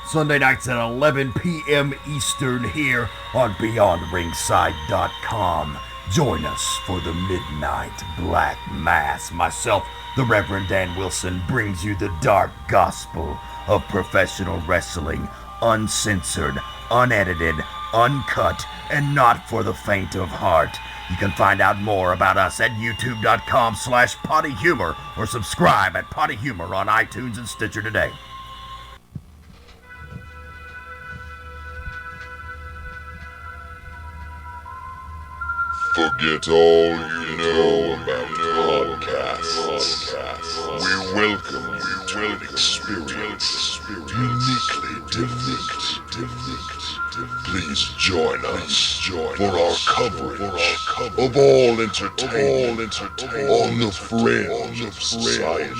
Sunday nights at 11 p.m. Eastern here on BeyondRingside.com. Join us for the Midnight Black Mass. Myself, the Reverend Dan Wilson, brings you the dark gospel of professional wrestling, uncensored, unedited, uncut, and not for the faint of heart. You can find out more about us at youtube.com/pottyhumor or subscribe at Potty Humor on iTunes and Stitcher today. Forget all you know about podcasts. We welcome you to an experience uniquely different. Please join us for our coverage of all entertainment on the fringe of society.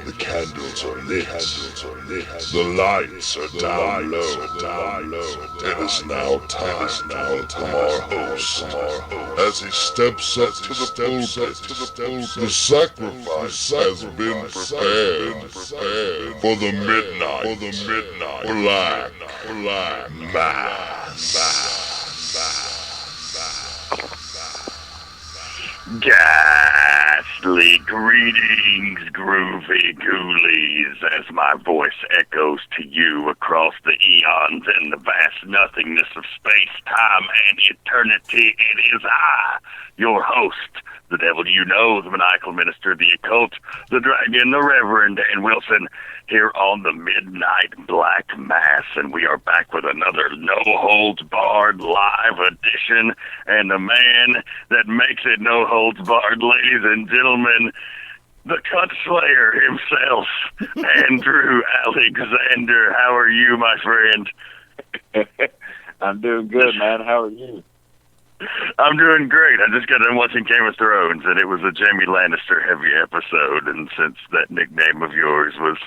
The candles are lit, the lights are down low. It is now time for our host as he steps up to the pulpit. The sacrifice has been prepared for the midnight Black Mass. Ghastly greetings, groovy ghoulies, as my voice echoes to you across the eons and the vast nothingness of space, time, and eternity. It is I, your host, the devil you know, the maniacal minister, the occult, the dragon, the Reverend Dan Wilson, here on the Midnight Black Mass, and we are back with another no-holds-barred live edition, and the man that makes it no-holds-barred, ladies and gentlemen, the Cut Slayer himself, Andrew Alexander. How are you, my friend? I'm doing good, man. How are you? I'm doing great. I just got done watching Game of Thrones, and it was a Jaime Lannister-heavy episode, and since that nickname of yours was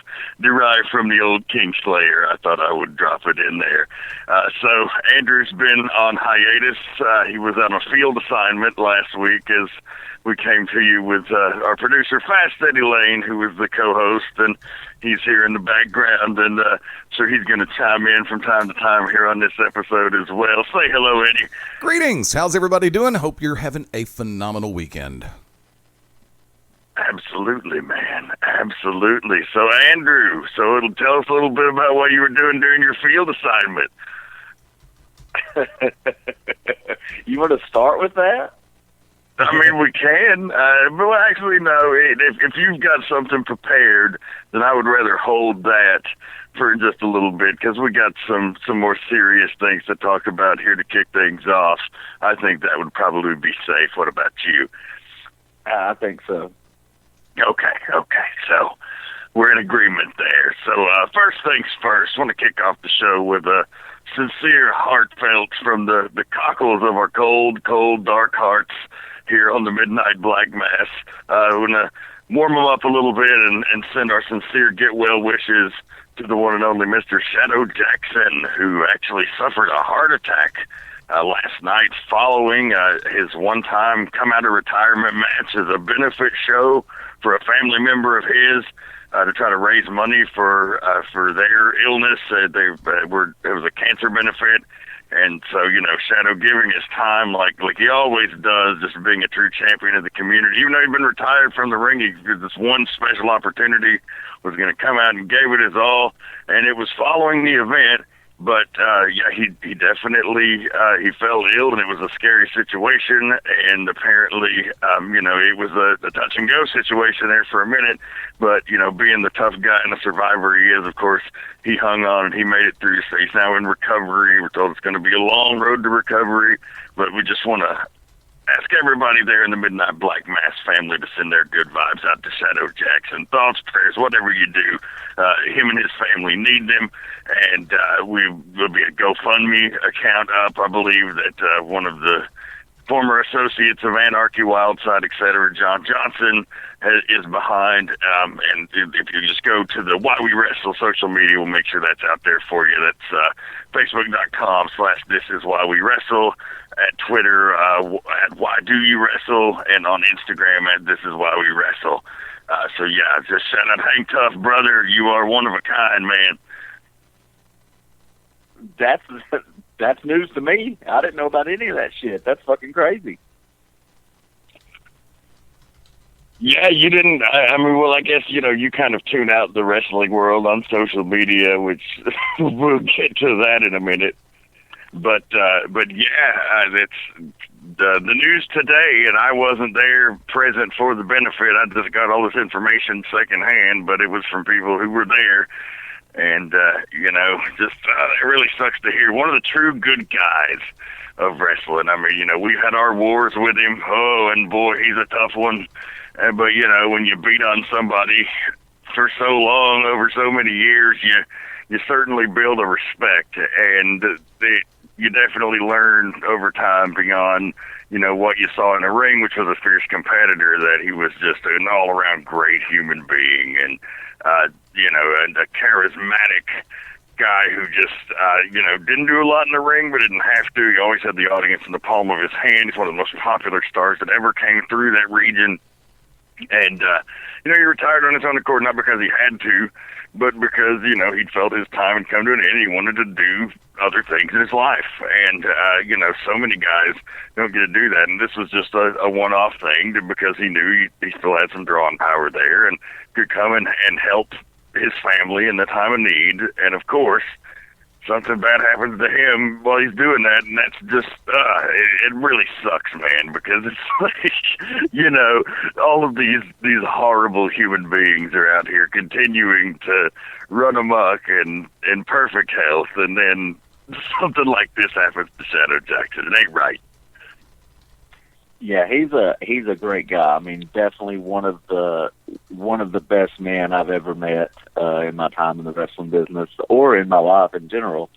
derived from the old Kingslayer, I thought I would drop it in there. So Andrew's been on hiatus. He was on a field assignment last week as we came to you with our producer, Fast Eddie Lane, who was the co-host, and he's here in the background, and so he's going to chime in from time to time here on this episode as well. Say hello, Eddie. Greetings. How's everybody doing? Hope you're having a phenomenal weekend. Absolutely, man. Absolutely. So, Andrew, it'll tell us a little bit about what you were doing during your field assignment. You want to start with that? I mean, we can, but actually, no. If you've got something prepared, then I would rather hold that for just a little bit, because we got some more serious things to talk about here to kick things off. I think that would probably be safe. What about you? I think so. Okay. So we're in agreement there. So first things first, I want to kick off the show with a sincere, heartfelt from the cockles of our cold, dark hearts here on the Midnight Black Mass. We're going to warm them up a little bit and send our sincere get-well wishes to the one and only Mr. Shadow Jackson, who actually suffered a heart attack last night following his one-time come-out-of-retirement match as a benefit show for a family member of his to try to raise money for their illness. It was a cancer benefit. And so, Shadow giving his time like he always does, just being a true champion of the community. Even though he'd been retired from the ring, this one special opportunity was going to come out and gave it his all. And it was following the event, but he definitely he fell ill, and it was a scary situation. And apparently, it was a touch and go situation there for a minute. But being the tough guy and the survivor he is, of course, he hung on and he made it through. So he's now in recovery. We're told it's going to be a long road to recovery, but we just want to ask everybody there in the Midnight Black Mass family to send their good vibes out to Shadow Jackson. Thoughts, prayers, whatever you do. Him and his family need them, and will be a GoFundMe account up. I believe that one of the former associates of Anarchy, Wildside, etc., John Johnson, is behind. And if you just go to the Why We Wrestle social media, we'll make sure that's out there for you. That's Facebook.com/ThisIsWhyWeWrestle, at Twitter at Why Do You Wrestle, and on Instagram at This Is Why We Wrestle. So yeah, just shout out Hang Tough, brother. You are one of a kind, man. That's news to me. I didn't know about any of that shit. That's fucking crazy. Yeah, you didn't. I mean, well, I guess you kind of tune out the wrestling world on social media, which we'll get to that in a minute. But yeah, it's the news today, and I wasn't there present for the benefit. I just got all this information secondhand, but it was from people who were there. And, it really sucks to hear. One of the true good guys of wrestling. I mean, we've had our wars with him. Oh, and boy, he's a tough one. But, when you beat on somebody for so long, over so many years, you certainly build a respect. And you definitely learn over time beyond, what you saw in the ring, which was a fierce competitor, that he was just an all-around great human being. And, and a charismatic guy who just, didn't do a lot in the ring, but didn't have to. He always had the audience in the palm of his hand. He's one of the most popular stars that ever came through that region. And, he retired on his own accord, not because he had to, but because, he'd felt his time had come to an end. He wanted to do other things in his life. And, so many guys don't get to do that. And this was just a one-off thing because he knew he still had some drawing power there and could come and help his family in the time of need. And, of course, something bad happens to him while he's doing that, and that's just, it really sucks, man, because it's like, all of these horrible human beings are out here continuing to run amok and in perfect health, and then something like this happens to Shadow Jackson. It ain't right. Yeah, he's a great guy. I mean, definitely one of the best men I've ever met in my time in the wrestling business or in my life in general.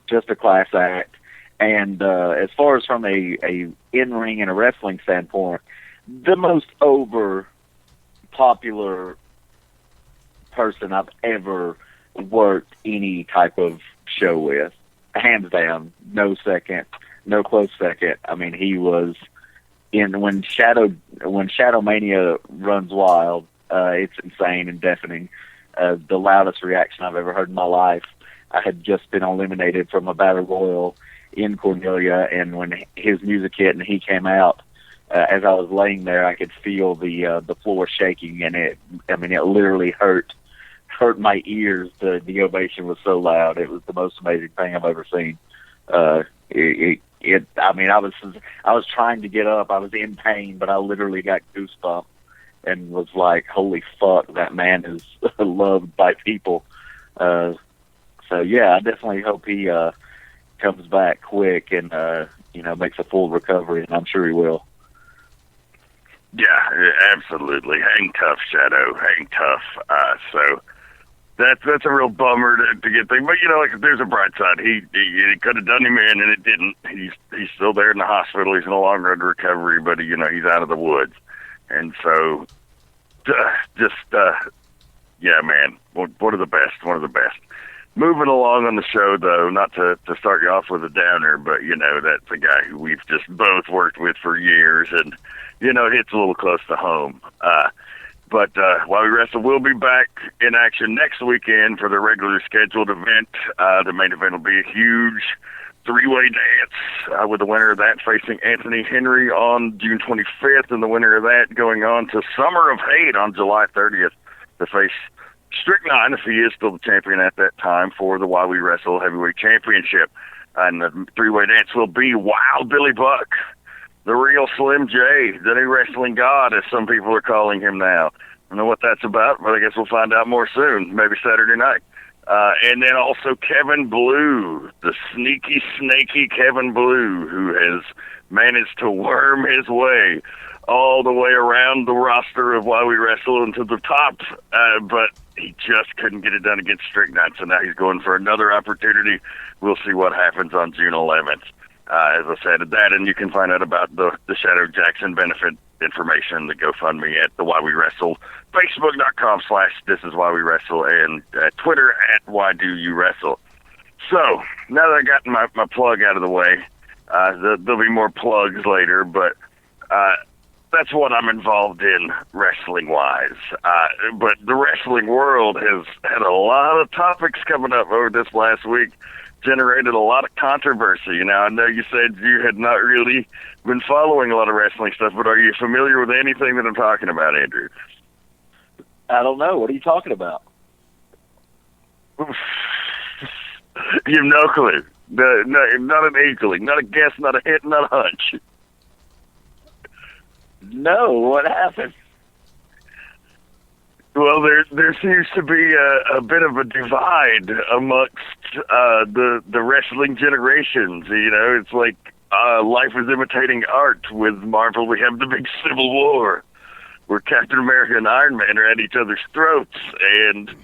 Just a class act. And as far as from a in-ring and a wrestling standpoint, the most over popular person I've ever worked any type of show with, hands down, no close second. I mean, he was when Shadow Mania runs wild, it's insane and deafening. The loudest reaction I've ever heard in my life. I had just been eliminated from a battle royal in Cornelia, and when his music hit and he came out, as I was laying there, I could feel the floor shaking, and it literally hurt my ears. The ovation was so loud. It was the most amazing thing I've ever seen. I was trying to get up. I was in pain, but I literally got goosebumps and was like, holy fuck, that man is loved by people. So yeah, I definitely hope he comes back quick and makes a full recovery, and I'm sure he will. Yeah, absolutely. Hang tough, Shadow. Hang tough. So that's a real bummer to get things. But there's a bright side. He could have done him in, and it didn't. He's still there in the hospital. He's no longer under recovery, but he's out of the woods. And so, yeah, man, one of the best. One of the best. Moving along on the show, though, not to start you off with a downer, but that's a guy who we've just both worked with for years, and hits a little close to home. But While We Wrestle will be back in action next weekend for the regular scheduled event. The main event will be a huge three-way dance with the winner of that facing Anthony Henry on June 25th, and the winner of that going on to Summer of Hate on July 30th to face Strychnine, if he is still the champion at that time, for the While We Wrestle Heavyweight Championship. And the three-way dance will be Wild Billy Buck, the real Slim J, the new wrestling god, as some people are calling him now. I don't know what that's about, but I guess we'll find out more soon, maybe Saturday night. And then also Kevin Blue, the sneaky, snaky Kevin Blue, who has managed to worm his way all the way around the roster of Why We Wrestle into the top, but he just couldn't get it done against Strychnine, so now he's going for another opportunity. We'll see what happens on June 11th. As I said, that, and you can find out about the Shadow Jackson benefit information, the GoFundMe at the Why We Wrestle, Facebook.com/This Is Why We Wrestle, and Twitter at Why Do You Wrestle. So now that I got my plug out of the way, there'll be more plugs later, but that's what I'm involved in wrestling-wise. But the wrestling world has had a lot of topics coming up over this last week, generated a lot of controversy. Now, I know you said you had not really been following a lot of wrestling stuff, but are you familiar with anything that I'm talking about, Andrew? I don't know. What are you talking about? You have no clue. No, not an inkling, not a guess, not a hint, not a hunch. No, what happened? Well, there seems to be a bit of a divide amongst the wrestling generations. You know, it's like life is imitating art. With Marvel, we have the big Civil War, where Captain America and Iron Man are at each other's throats, and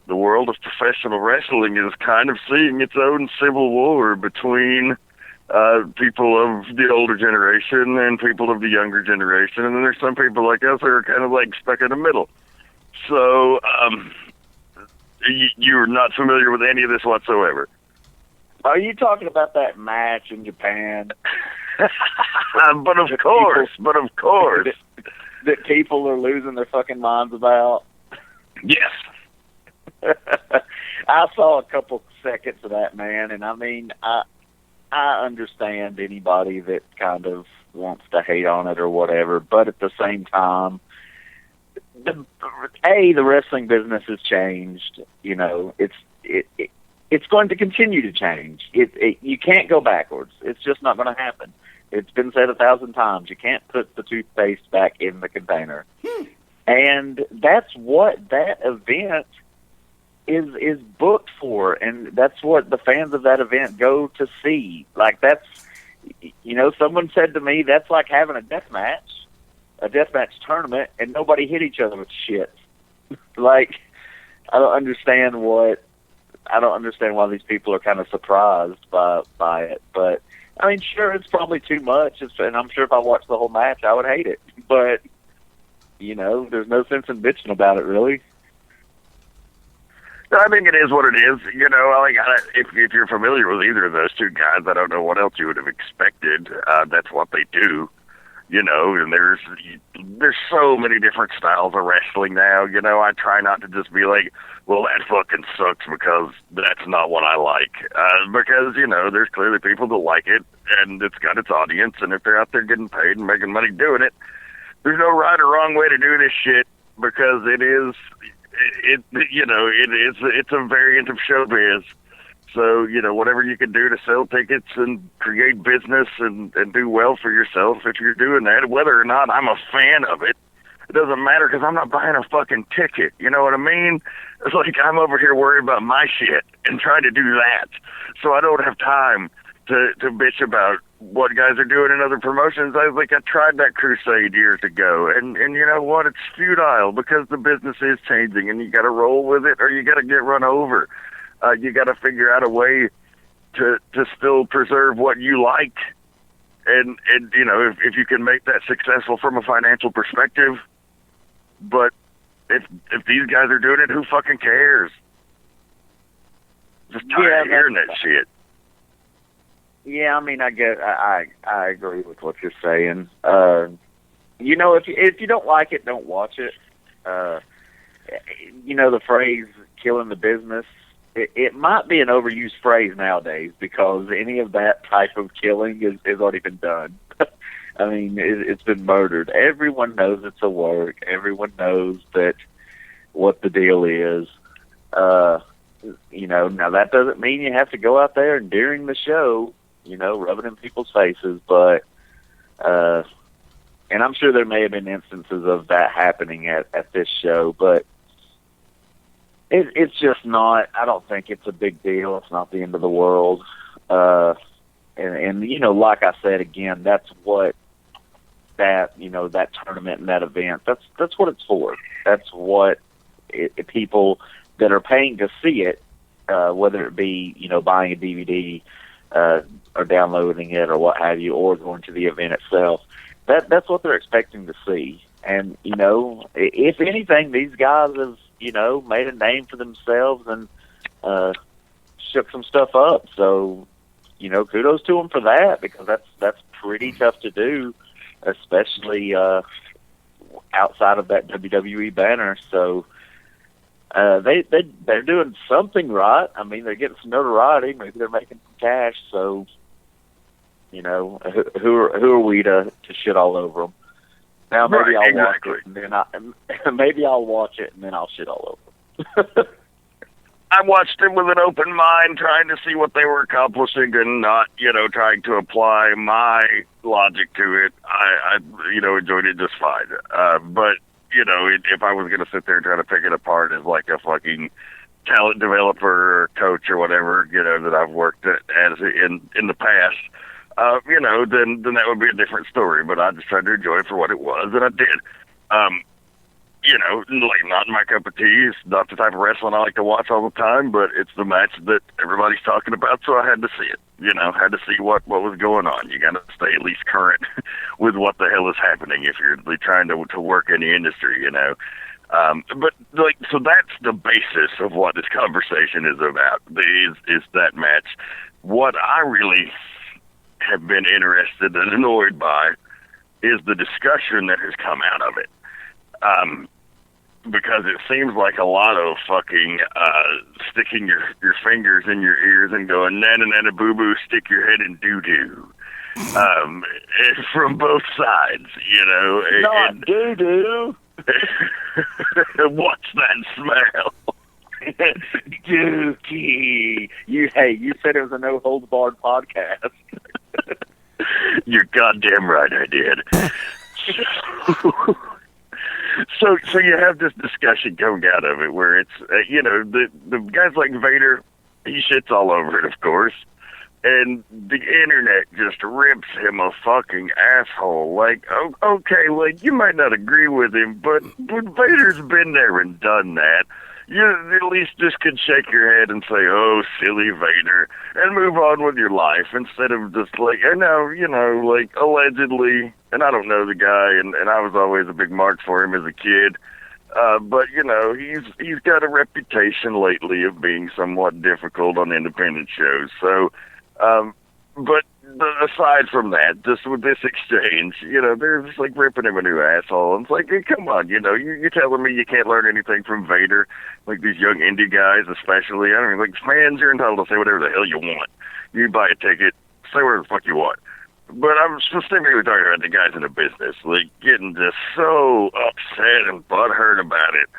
the world of professional wrestling is kind of seeing its own civil war between people of the older generation and people of the younger generation, and then there's some people like us who are kind of like stuck in the middle. So, you're not familiar with any of this whatsoever? Are you talking about that match in Japan? But of course. That people are losing their fucking minds about? Yes. I saw a couple seconds of that, man, and I mean, I understand anybody that kind of wants to hate on it or whatever, but at the same time, the wrestling business has changed. You know, it's going to continue to change. You can't go backwards. It's just not going to happen. It's been said 1,000 times. You can't put the toothpaste back in the container. And that's what that event is booked for, and that's what the fans of that event go to see. Like, that's, you know, someone said to me, that's like having a deathmatch tournament, and nobody hit each other with shit. Like, I don't understand why these people are kind of surprised by it. But I mean, sure, it's probably too much, and I'm sure if I watched the whole match, I would hate it. But you know, there's no sense in bitching about it, really. I think it is what it is. You know, like, if you're familiar with either of those two guys, I don't know what else you would have expected. That's what they do. You know, and there's so many different styles of wrestling now. You know, I try not to just be like, well, that fucking sucks because that's not what I like. Because, you know, there's clearly people that like it, and it's got its audience, and if they're out there getting paid and making money doing it, there's no right or wrong way to do this shit, because it's a variant of showbiz. So, you know, whatever you can do to sell tickets and create business and do well for yourself, if you're doing that, whether or not I'm a fan of it, it doesn't matter, because I'm not buying a fucking ticket. You know what I mean? It's like I'm over here worried about my shit and trying to do that. So I don't have time to bitch about what guys are doing in other promotions. I tried that crusade years ago, and you know what? It's futile, because the business is changing, and you got to roll with it, or you got to get run over. You got to figure out a way to still preserve what you like, and you know, if you can make that successful from a financial perspective. But if these guys are doing it, who fucking cares? Just tired of hearing that shit. Yeah, I mean, I agree with what you're saying. You know, if you don't like it, don't watch it. You know, the phrase "killing the business," it might be an overused phrase nowadays, because any of that type of killing has already been done. I mean, it's been murdered. Everyone knows it's a work. Everyone knows that what the deal is. You know, now that doesn't mean you have to go out there and during the show, you know, rub it in people's faces, but and I'm sure there may have been instances of that happening at this show, but it's just not. I don't think it's a big deal. It's not the end of the world. And you know, like I said again, that's what that tournament and that event. That's what it's for. That's what people that are paying to see it, whether it be, you know, buying a DVD or downloading it or what have you, or going to the event itself. That's what they're expecting to see. And you know, if anything, these guys have, you know, made a name for themselves and shook some stuff up. So, you know, kudos to them for that, because that's pretty tough to do especially outside of that WWE banner. So they're doing something right. I mean, they're getting some notoriety. Maybe they're making some cash. So, you know, who are we to shit all over them? Now maybe I'll watch it, and then maybe I'll watch it and then I'll shit all over them. I watched it with an open mind, trying to see what they were accomplishing and not, you know, trying to apply my logic to it. I you know, enjoyed it just fine. But, you know, if I was going to sit there and try to pick it apart as like a fucking talent developer or coach or whatever, you know, that I've worked at as in the past, you know, then that would be a different story. But I just tried to enjoy it for what it was, and I did. You know, like, not my cup of tea. It's not the type of wrestling I like to watch all the time, but it's the match that everybody's talking about, so I had to see it. You know, had to see what was going on. You got to stay at least current with what the hell is happening if you're trying to work in the industry, you know. But, like, so that's the basis of what this conversation is about, is that match. What I really have been interested and annoyed by is the discussion that has come out of it. Because it seems like a lot of fucking sticking your fingers in your ears and going nana nana boo boo, stick your head in doo doo. From both sides, you know. Not doo doo. What's that smell? Dookie. You said it was a no holds barred podcast. You're goddamn right, I did. So you have this discussion coming out of it where it's, you know, the guys like Vader, he shits all over it, of course, and the internet just rips him a fucking asshole. Like, oh, okay, like, you might not agree with him, but Vader's been there and done that. You at least just could shake your head and say, oh, silly Vader, and move on with your life instead of just like, I know, you know, like, allegedly, and I don't know the guy, and I was always a big mark for him as a kid, but, you know, he's got a reputation lately of being somewhat difficult on independent shows, so, but aside from that, just with this exchange, you know, they're just like ripping him a new asshole. And it's like, hey, come on, you know, you're telling me you can't learn anything from Vader, like these young indie guys especially. I mean, like, fans, you're entitled to say whatever the hell you want. You buy a ticket, say whatever the fuck you want. But I'm specifically talking about the guys in the business, like, getting just so upset and butthurt about it.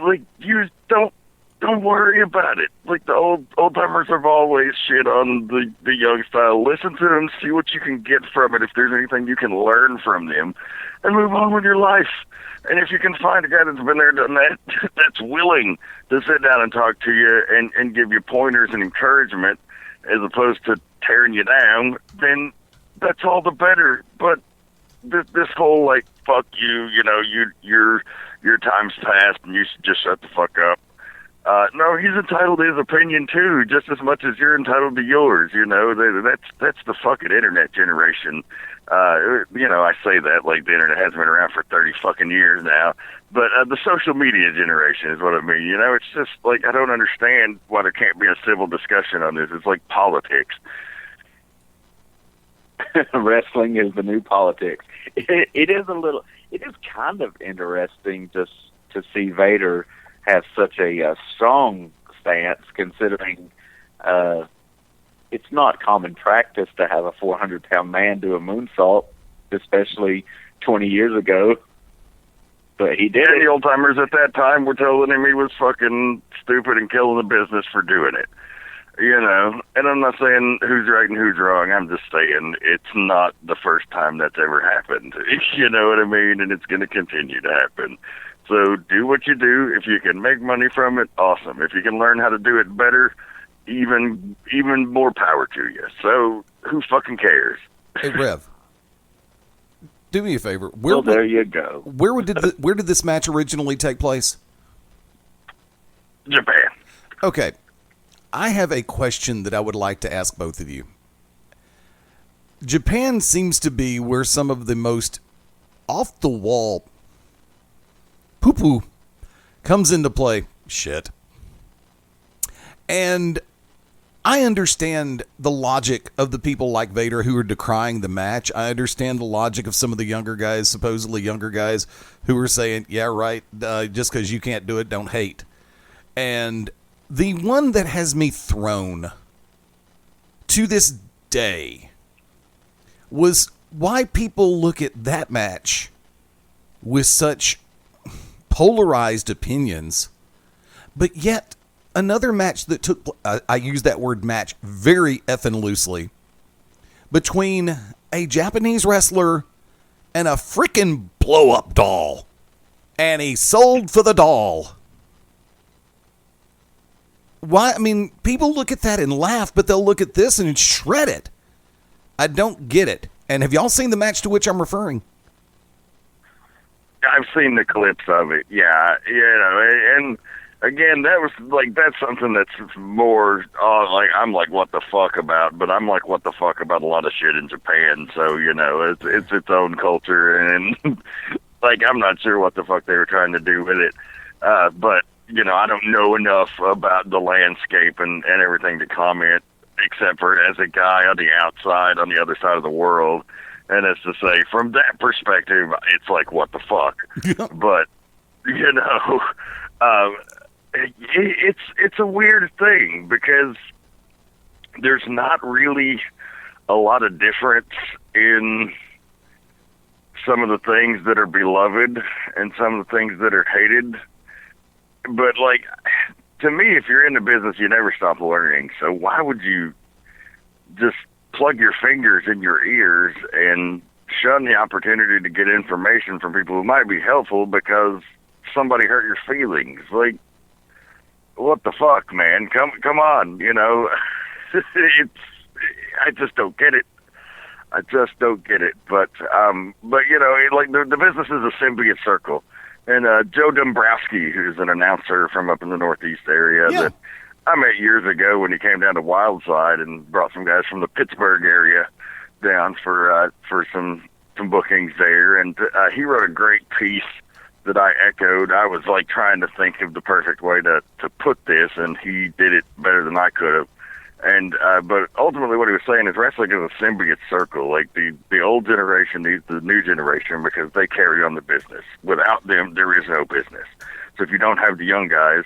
Like, you don't worry about it. Like, the old timers have always shit on the young style. Listen to them, see what you can get from it, if there's anything you can learn from them, and move on with your life. And if you can find a guy that's been there, done that, that's willing to sit down and talk to you and give you pointers and encouragement, as opposed to tearing you down, then that's all the better. But this whole, like, fuck you, you know, your time's passed and you should just shut the fuck up. No, he's entitled to his opinion too, just as much as you're entitled to yours. You know, that's the fucking internet generation. You know, I say that like the internet has been around for 30 fucking years now, but the social media generation is what I mean. You know, it's just like, I don't understand why there can't be a civil discussion on this. It's like politics. Wrestling is the new politics. It is kind of interesting to see Vader have such a strong stance, considering it's not common practice to have a 400-pound man do a moonsault, especially 20 years ago. But he did. And the old timers at that time were telling him he was fucking stupid and killing the business for doing it. You know, and I'm not saying who's right and who's wrong. I'm just saying it's not the first time that's ever happened. You know what I mean? And it's going to continue to happen. So do what you do. If you can make money from it, awesome. If you can learn how to do it better, even more power to you. So who fucking cares? Hey, Rev, do me a favor. There you go. Where did this match originally take place? Japan. Okay. I have a question that I would like to ask both of you. Japan seems to be where some of the most off-the-wall poo-poo comes into play. Shit. And I understand the logic of the people like Vader who are decrying the match. I understand the logic of some of the younger guys, supposedly younger guys, who are saying, yeah, right, just because you can't do it, don't hate. And the one that has me thrown to this day was why people look at that match with such polarized opinions, but yet another match that took, I use that word match very effing loosely, between a Japanese wrestler and a freaking blow-up doll. And he sold for the doll. Why? I mean, people look at that and laugh, but they'll look at this and shred it. I don't get it. And have y'all seen the match to which I'm referring? I've seen the clips of it, yeah. And again, that was like, that's something that's more like, I'm like, what the fuck about, but I'm like, what the fuck about a lot of shit in Japan. So, it's its own culture, and like, I'm not sure what the fuck they were trying to do with it. But, I don't know enough about the landscape and everything to comment, except for as a guy on the outside, on the other side of the world. And it's to say, from that perspective, it's like, what the fuck? But, it's a weird thing, because there's not really a lot of difference in some of the things that are beloved and some of the things that are hated. But, like, to me, if you're in the business, you never stop learning. So why would you just plug your fingers in your ears and shun the opportunity to get information from people who might be helpful because somebody hurt your feelings? Like, what the fuck, man? Come on, I just don't get it. I just don't get it. But like the business is a symbiote circle. And Joe Dombrowski, who's an announcer from up in the Northeast area, that I met years ago when he came down to Wildside and brought some guys from the Pittsburgh area down for some bookings there. And he wrote a great piece that I echoed. I was like trying to think of the perfect way to put this, and he did it better than I could have. And but ultimately what he was saying is wrestling is a symbiote circle. Like the old generation needs the new generation because they carry on the business. Without them, there is no business. So if you don't have the young guys,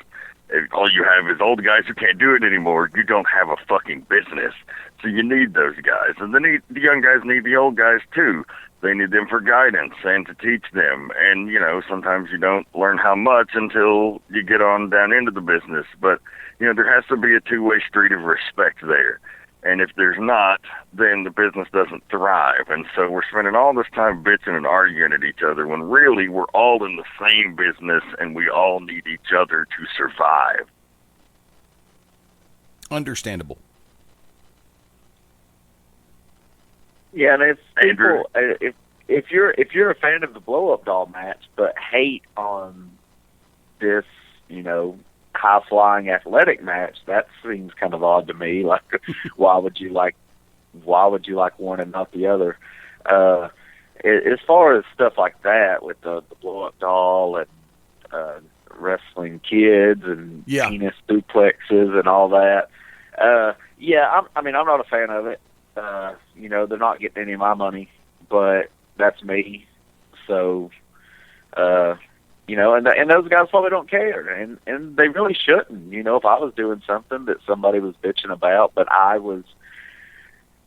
if all you have is old guys who can't do it anymore, you don't have a fucking business. So you need those guys. And the young guys need the old guys too. They need them for guidance and to teach them. And, sometimes you don't learn how much until you get on down into the business. But, there has to be a two-way street of respect there. And if there's not, then the business doesn't thrive. And so we're spending all this time bitching and arguing at each other when really we're all in the same business and we all need each other to survive. Understandable. Yeah, and if people, if you're a fan of the blow-up doll match but hate on this, high-flying athletic match, that seems kind of odd to me. Like, why would you like one and not the other? As far as stuff like that with the blow-up doll and wrestling kids and penis duplexes and all that, I'm not a fan of it. They're not getting any of my money, but that's me. So, and those guys probably don't care, and they really shouldn't. If I was doing something that somebody was bitching about, but I was,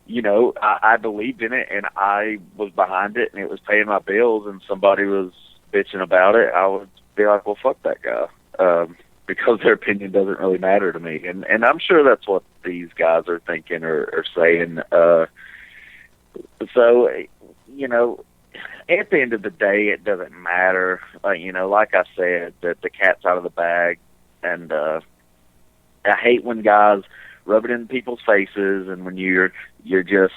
I believed in it and I was behind it and it was paying my bills, and somebody was bitching about it, I would be like, well, fuck that guy, because their opinion doesn't really matter to me. And I'm sure that's what these guys are thinking or saying. So, at the end of the day, it doesn't matter. Like I said, that the cat's out of the bag, and I hate when guys rub it in people's faces, and when you're just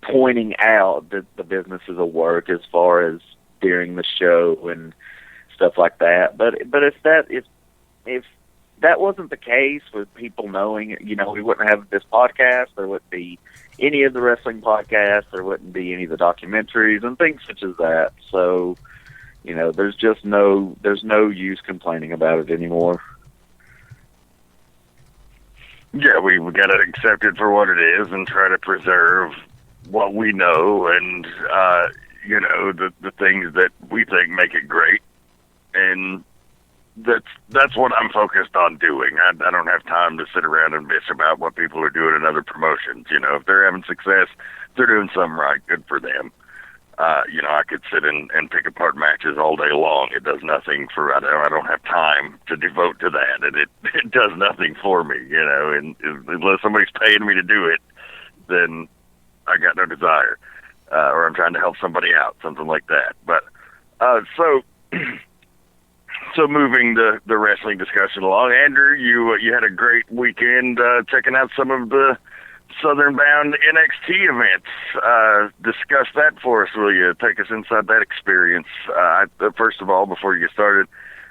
pointing out that the business is a work as far as during the show and stuff like that. But if that wasn't the case, with people knowing, we wouldn't have this podcast. There wouldn't be any of the wrestling podcasts. There wouldn't be any of the documentaries and things such as that. So, there's no use complaining about it anymore. Yeah, we got to accept it for what it is and try to preserve what we know and, the things that we think make it great. And that's what I'm focused on doing. I don't have time to sit around and bitch about what people are doing in other promotions. If they're having success, they're doing something right. Good for them. I could sit and pick apart matches all day long. It does nothing for, I don't have time to devote to that, and it does nothing for me, and unless somebody's paying me to do it, then I got no desire, or I'm trying to help somebody out, something like that. But, so moving the wrestling discussion along, Andrew, you had a great weekend, checking out some of the Southern Bound NXT events. Discuss that for us, will you? Take us inside that experience. First of all, before you get started,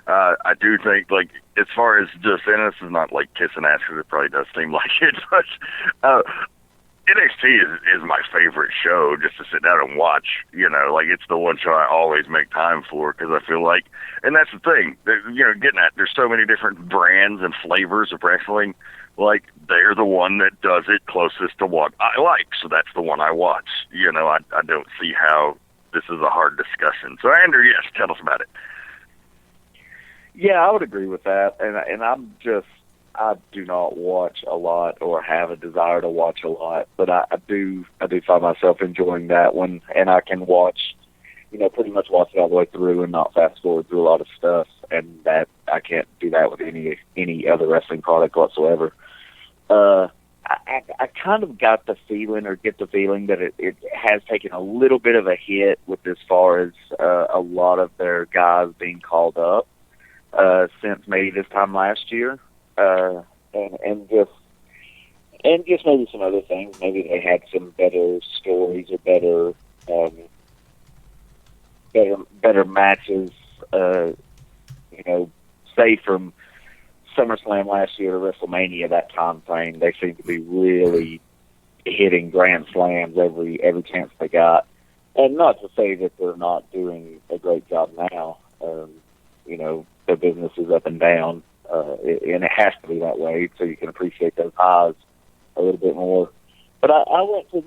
I do think, like, as far as just, and this is not like kissing ass, because it probably does seem like it, but NXT is my favorite show just to sit down and watch. It's the one show I always make time for, because I feel like, and that's the thing, getting at, there's so many different brands and flavors of wrestling. Like, they're the one that does it closest to what I like, so that's the one I watch. I don't see how this is a hard discussion. So, Andrew, yes, tell us about it. Yeah, I would agree with that, and I do not watch a lot or have a desire to watch a lot, but I do find myself enjoying that one, and I can watch, pretty much watch it all the way through and not fast forward through a lot of stuff, and that I can't do that with any other wrestling product whatsoever. I kind of got the feeling, or get the feeling, that it has taken a little bit of a hit with as far as a lot of their guys being called up since maybe this time last year, and just maybe some other things. Maybe they had some better stories or better matches. Say from SummerSlam last year to WrestleMania, that time frame, they seem to be really hitting grand slams every chance they got. And not to say that they're not doing a great job now. Their business is up and down, and it has to be that way so you can appreciate those highs a little bit more. But I went to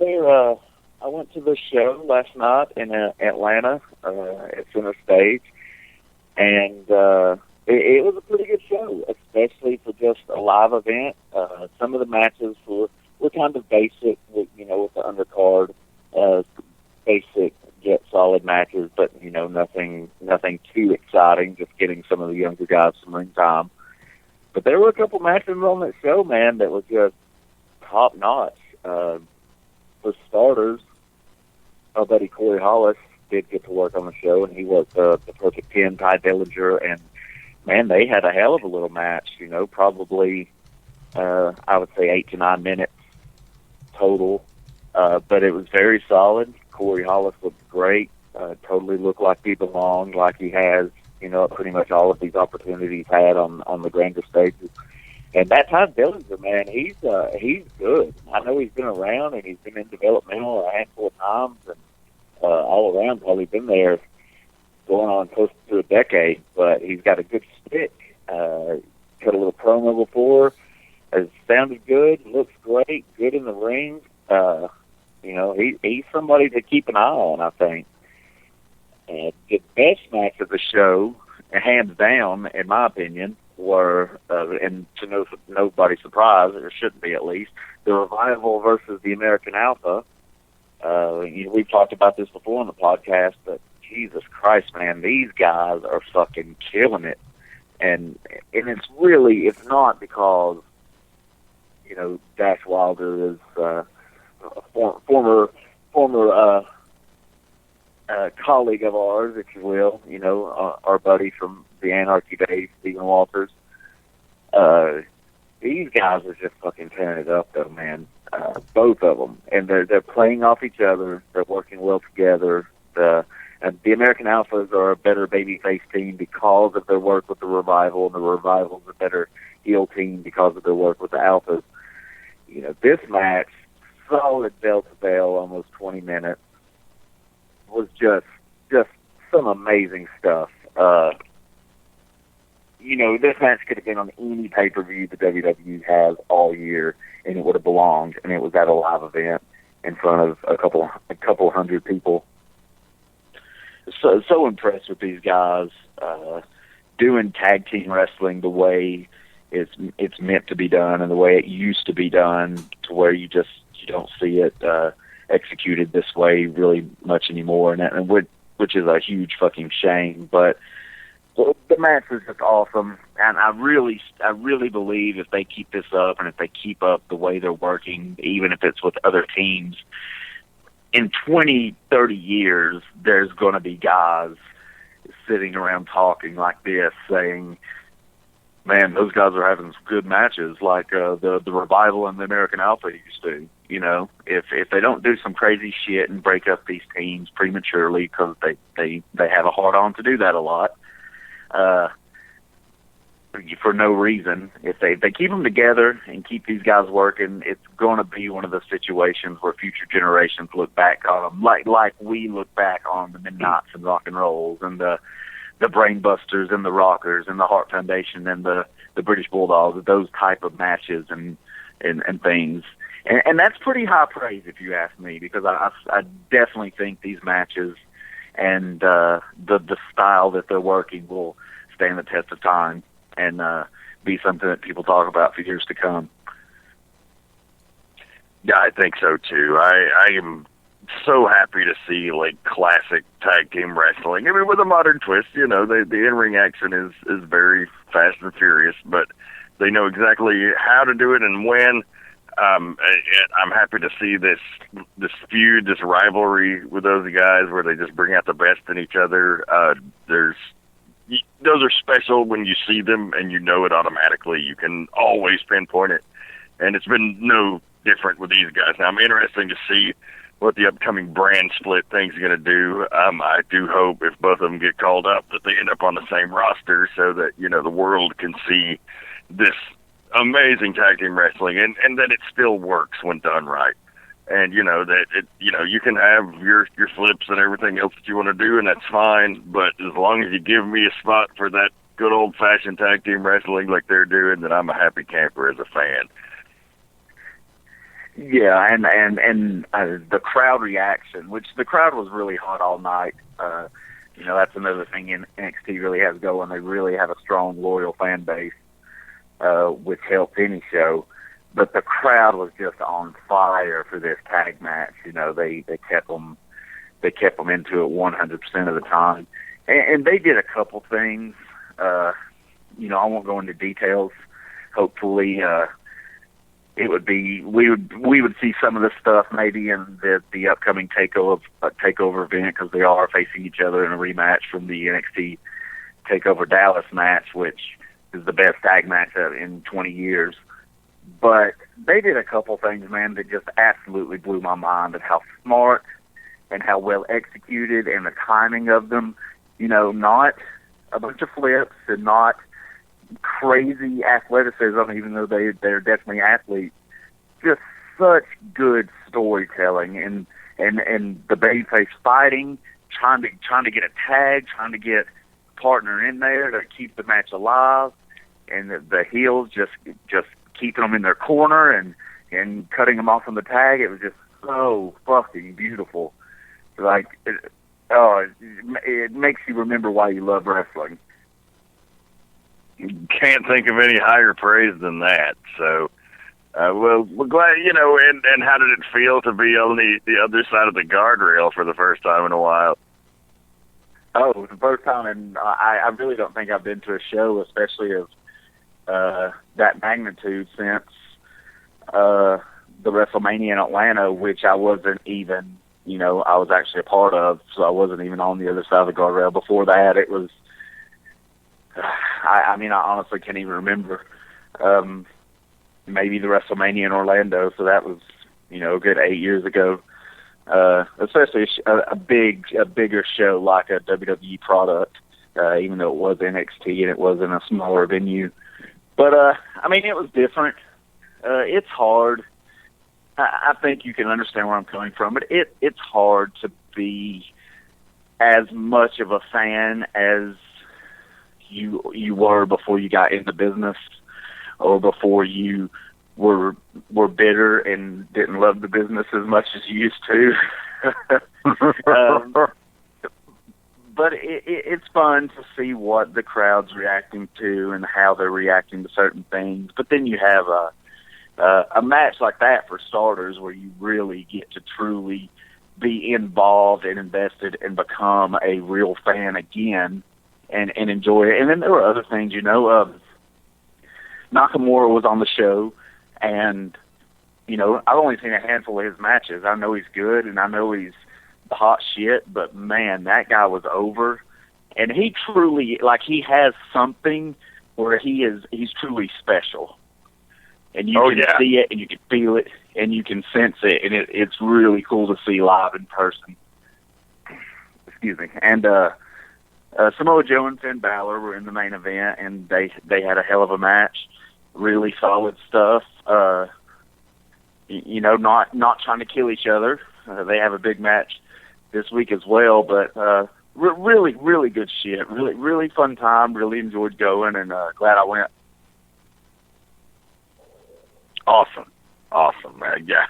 the show last night in Atlanta at Center Stage, and it was a pretty good show, especially for just a live event. Some of the matches were kind of basic, with the undercard, basic yet solid matches, but nothing too exciting. Just getting some of the younger guys some ring time. But there were a couple matches on that show, man, that was just top notch. For starters, our buddy Corey Hollis did get to work on the show, and he was the perfect pin, Ty Dillinger, and man, they had a hell of a little match, probably, I would say 8 to 9 minutes total. But it was very solid. Corey Hollis looked great. Totally looked like he belonged, like he has, pretty much all of these opportunities had on the grander stages. And that Ty Dillinger, man, he's good. I know he's been around, and he's been in developmental a handful of times, and all around probably been there going on close to a decade, but he's got a good stick. Cut a little promo before. It sounded good, looks great, good in the ring. He's somebody to keep an eye on, I think. And the best match of the show, hands down, in my opinion, were, and to nobody's surprise, or shouldn't be at least, the Revival versus the American Alpha. We've talked about this before on the podcast, but Jesus Christ, man, these guys are fucking killing it. And it's not because, Dash Wilder is a former colleague of ours, if you will, our buddy from the Anarchy days, Stephen Walters. These guys are just fucking tearing it up, though, man. Both of them, and they're playing off each other. They're working well together. And the American Alphas are a better babyface team because of their work with the Revival, and the Revival's a better heel team because of their work with the Alphas. This match, solid bell to bell, almost 20 minutes, was just some amazing stuff. this match could have been on any pay-per-view the WWE has all year, and it would have belonged, and it was at a live event in front of a couple hundred people. So impressed with these guys doing tag team wrestling the way it's meant to be done and the way it used to be done, to where you don't see it executed this way really much anymore, and which is a huge fucking shame. But the match was just awesome, and I really believe if they keep this up, and if they keep up the way they're working, even if it's with other teams, in 20, 30 years, there's going to be guys sitting around talking like this, saying, man, those guys are having some good matches, like the Revival and the American Alpha used to. If they don't do some crazy shit and break up these teams prematurely, because they have a hard on to do that a lot, for no reason. If they keep them together and keep these guys working, it's going to be one of those situations where future generations look back on them, like we look back on the Midnights and Rock and Rolls and the Brainbusters and the Rockers and the Hart Foundation and the British Bulldogs, those type of matches and things. And that's pretty high praise, if you ask me, because I definitely think these matches and the style that they're working will stand the test of time and be something that people talk about for years to come. Yeah, I think so too. I am so happy to see like classic tag team wrestling. I mean, with a modern twist, the in-ring action is very fast and furious, but they know exactly how to do it and when. I'm happy to see this feud, this rivalry with those guys, where they just bring out the best in each other. Those are special when you see them, and it automatically. You can always pinpoint it, and it's been no different with these guys. Now, I'm interested to see what the upcoming brand split thing's going to do. I do hope if both of them get called up that they end up on the same roster, so that the world can see this amazing tag team wrestling, and that it still works when done right. And that you can have your flips and everything else that you want to do, and that's fine. But as long as you give me a spot for that good old fashioned tag team wrestling like they're doing, then I'm a happy camper as a fan. Yeah, and the crowd reaction, which the crowd was really hot all night. That's another thing NXT really has going. They really have a strong, loyal fan base, which helps any show. But the crowd was just on fire for this tag match. They kept them into it 100% of the time, and they did a couple things. I won't go into details. Hopefully, it would be we would see some of this stuff maybe in the upcoming takeover event, because they are facing each other in a rematch from the NXT Takeover Dallas match, which is the best tag match in 20 years. But they did a couple things, man, that just absolutely blew my mind at how smart and how well executed, and the timing of them. Not a bunch of flips and not crazy athleticism, even though they're definitely athletes. Just such good storytelling and the babyface fighting, trying to get a tag, trying to get a partner in there to keep the match alive, and the heels just keeping them in their corner and cutting them off on the tag. It was just so fucking beautiful. Like, it makes you remember why you love wrestling. Can't think of any higher praise than that. So, we're glad, and how did it feel to be on the other side of the guardrail for the first time in a while? Oh, it was the first time, and I really don't think I've been to a show, especially of that magnitude, since the WrestleMania in Atlanta, which I wasn't even, I was actually a part of, so I wasn't even on the other side of the guardrail. Before that, it was, I honestly can't even remember. Maybe the WrestleMania in Orlando, so that was, a good 8 years ago. Especially a bigger show like a WWE product, even though it was NXT and it was in a smaller venue. But, it was different. It's hard. I think you can understand where I'm coming from, but it's hard to be as much of a fan as you were before you got in the business, or before you were bitter and didn't love the business as much as you used to. But it's fun to see what the crowd's reacting to and how they're reacting to certain things. But then you have a match like that, for starters, where you really get to truly be involved and invested and become a real fan again and enjoy it. And then there were other things, Nakamura was on the show, and, I've only seen a handful of his matches. I know he's good, and I know he's the hot shit, but man, that guy was over. And he truly, he has something where he's truly special. And you can see it, and you can feel it, and you can sense it, and it's really cool to see live in person. Excuse me. And Samoa Joe and Finn Balor were in the main event, and they had a hell of a match. Really solid stuff. Not trying to kill each other. They have a big match this week as well, but really, really good shit. Really, really fun time. Really enjoyed going, and glad I went. Awesome, man. Yeah,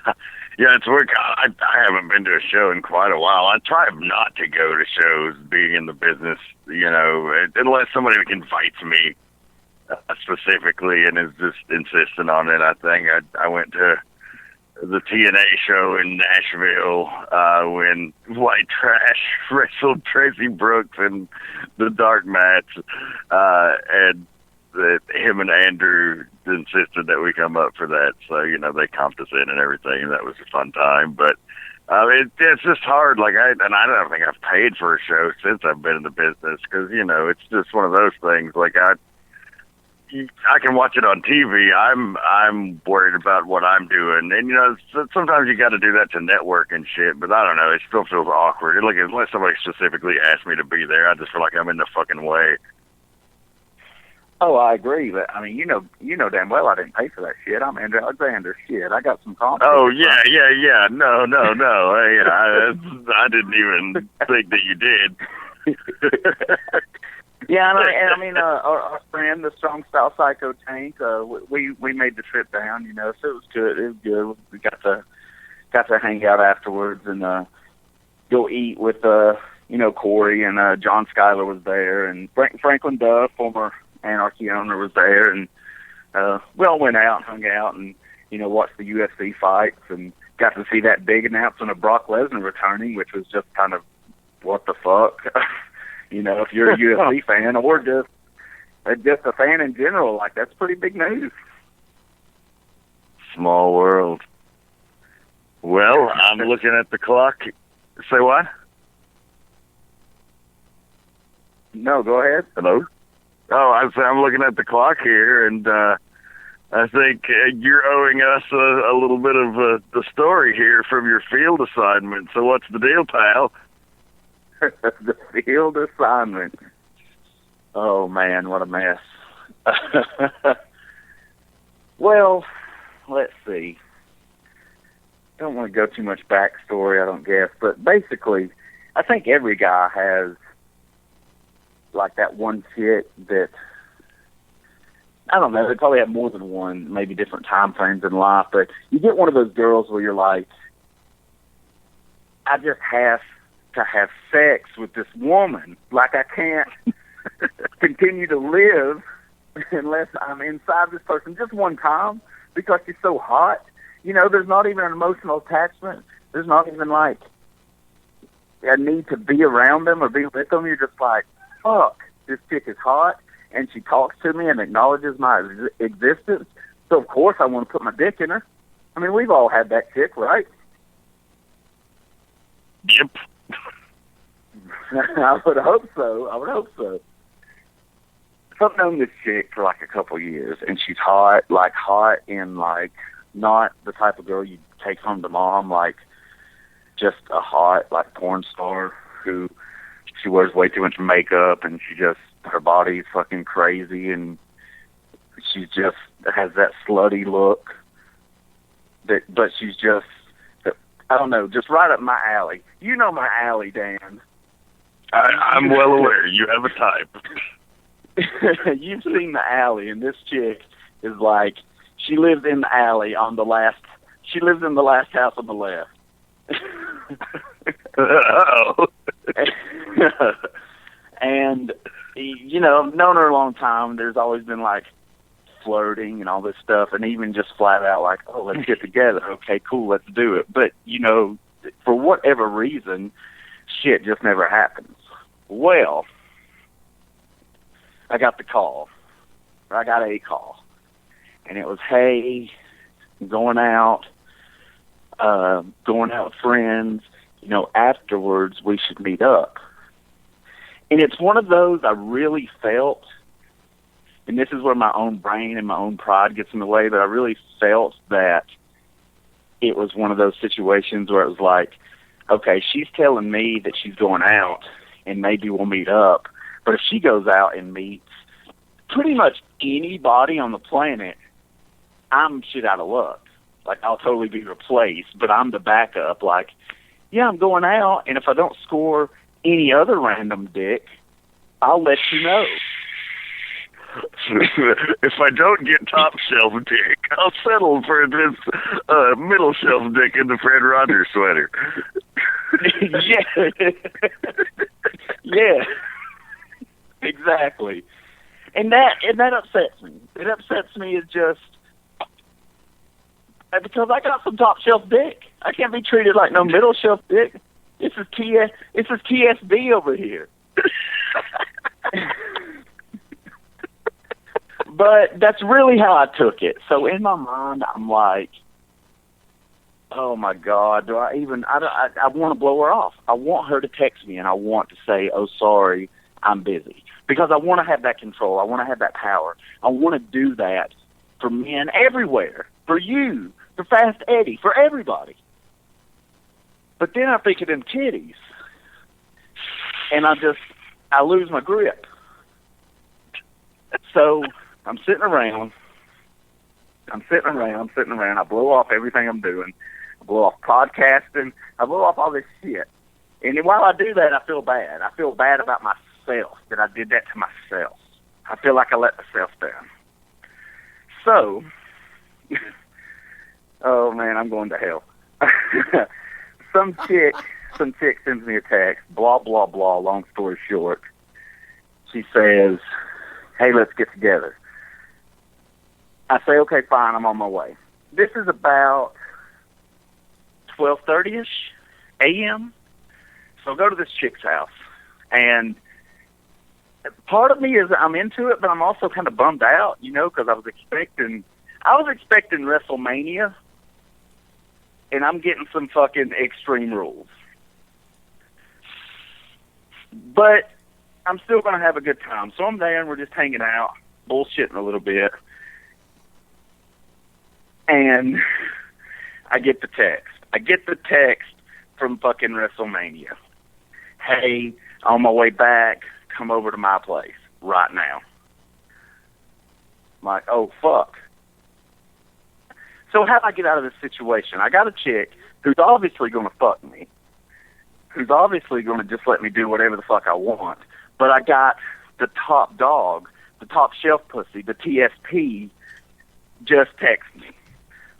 it's weird. I haven't been to a show in quite a while. I try not to go to shows, being in the business, unless somebody invites me specifically and is just insistent on it. I think I went to the TNA show in Nashville when White Trash wrestled Tracy Brooks in the dark match, and him and Andrew insisted that we come up for that. So, they comped us in and everything, and that was a fun time. But it's just hard. I don't think I've paid for a show since I've been in the business, because, it's just one of those things. I can watch it on TV. I'm worried about what I'm doing, and sometimes you got to do that to network and shit. But I don't know. It still feels awkward. Unless somebody specifically asked me to be there, I just feel like I'm in the fucking way. Oh, I agree, but you know damn well I didn't pay for that shit. I'm Andrew Alexander. Shit, I got some comments. Oh yeah. No. Hey, I didn't even think that you did. Yeah, our friend, the Strong Style Psycho Tank, we made the trip down, so it was good. It was good. We got to hang out afterwards and go eat with Corey, and John Schuyler was there, and Franklin Duff, former Anarchy owner, was there, and we all went out and hung out and watched the UFC fights, and got to see that big announcement of Brock Lesnar returning, which was just kind of what the fuck. If you're a UFC fan or just a fan in general, that's pretty big news. Small world. Well, I'm looking at the clock. Say what? No, go ahead. Hello? Oh, I'm looking at the clock here, and I think you're owing us a little bit of the story here from your field assignment. So what's the deal, pal? The field assignment. Oh, man, what a mess. Well, let's see. Don't want to go too much backstory, I don't guess. But basically, I think every guy has that one chick that, I don't know, they probably have more than one, maybe different time frames in life, but you get one of those girls where you're like, I just have to have sex with this woman. I can't continue to live unless I'm inside this person just one time, because she's so hot. There's not even an emotional attachment. There's not even a need to be around them or be with them. You're just like, fuck, this chick is hot, and she talks to me and acknowledges my existence. So, of course, I want to put my dick in her. We've all had that chick, right? Yep. I would hope so. I've known this chick for a couple years, and she's hot in not the type of girl you take home to mom, just a hot porn star who she wears way too much makeup, and her body's fucking crazy, and she just has that slutty look. But she's just, I don't know, just right up my alley. You know my alley, Dan. I'm well aware. You have a type. you've seen the alley, and this chick is like, she lives in the alley she lives in the last house on the left. Oh. And, you know, I've known her a long time. There's always been, like, flirting and all this stuff, and even just flat out like, oh, let's get together. Okay, cool, let's do it. But, you know, for whatever reason, shit just never happens. Well, I got a call, and it was, hey, going out with friends, you know, afterwards we should meet up. And it's one of those I really felt, and this is where my own brain and my own pride gets in the way, but I really felt that it was one of those situations where it was like, okay, she's telling me that she's going out and maybe we'll meet up, but if she goes out and meets pretty much anybody on the planet, I'm shit out of luck. Like, I'll totally be replaced, but I'm the backup. Like, yeah, I'm going out, and if I don't score any other random dick, I'll let you know. If I don't get top shelf dick, I'll settle for this middle shelf dick in the Fred Rogers sweater. Yeah. Yeah. Exactly. And that upsets me. It upsets me is just because I got some top shelf dick. I can't be treated like no middle shelf dick. This is TSB over here. But that's really how I took it. So in my mind, I'm like, oh my God, I want to blow her off. I want her to text me and I want to say, oh, sorry, I'm busy. Because I want to have that control. I want to have that power. I want to do that for men everywhere. For you, for Fast Eddie, for everybody. But then I think of them titties. And I lose my grip. So I'm sitting around. I blow off everything I'm doing. I blow off podcasting. I blow off all this shit. And while I do that, I feel bad. I feel bad about myself, that I did that to myself. I feel like I let myself down. So, oh man, I'm going to hell. Some chick sends me a text, blah, blah, blah, long story short. She says, hey, let's get together. I say, okay, fine, I'm on my way. This is about 12:30-ish a.m. So I go to this chick's house, and part of me is I'm into it, but I'm also kind of bummed out, you know, because I was expecting WrestleMania, and I'm getting some fucking Extreme Rules. But I'm still going to have a good time. So I'm there, and we're just hanging out, bullshitting a little bit. And I get the text from fucking WrestleMania. Hey, on my way back, come over to my place right now. I'm like, oh, fuck. So how do I get out of this situation? I got a chick who's obviously going to fuck me, who's obviously going to just let me do whatever the fuck I want. But I got the top dog, the top shelf pussy, the TSP, just text me.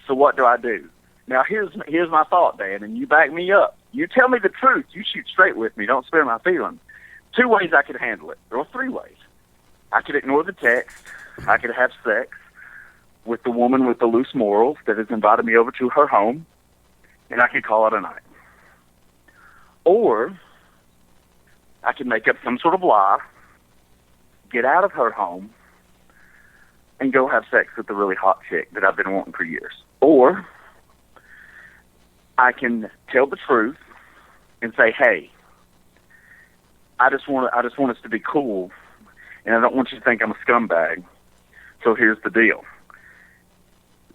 So what do I do? Now, here's my thought, Dan, and you back me up. You tell me the truth. You shoot straight with me. Don't spare my feelings. 2 ways I could handle it, or 3 ways. I could ignore the text. I could have sex with the woman with the loose morals that has invited me over to her home, and I could call it a night. Or I could make up some sort of lie, get out of her home, and go have sex with the really hot chick that I've been wanting for years. Or I can tell the truth and say, hey, I just want us to be cool, and I don't want you to think I'm a scumbag. So here's the deal.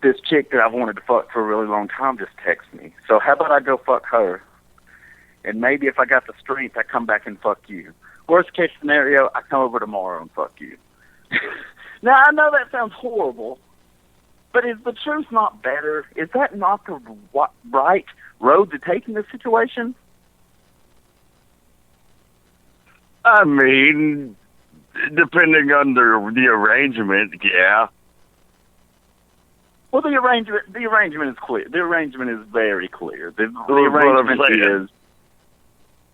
This chick that I've wanted to fuck for a really long time just texted me. So how about I go fuck her, and maybe if I got the strength, I come back and fuck you. Worst case scenario, I come over tomorrow and fuck you. Now, I know that sounds horrible, but is the truth not better? Is that not the right road to take in this situation? I mean, Depending on the arrangement, yeah. Well, the arrangement is clear. The arrangement is very clear. The That's what I'm arrangement saying. is,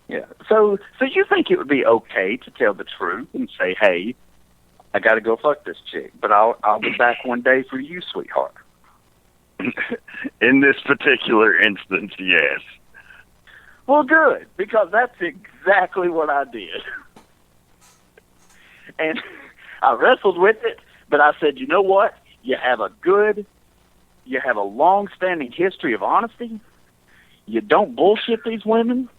yeah. So you think it would be okay to tell the truth and say, "Hey, I got to go fuck this chick, but I'll be back one day for you, sweetheart." In this particular instance, yes. Well, good, because that's exactly what I did. And I wrestled with it, but I said, you know what? You have a long-standing history of honesty. You don't bullshit these women.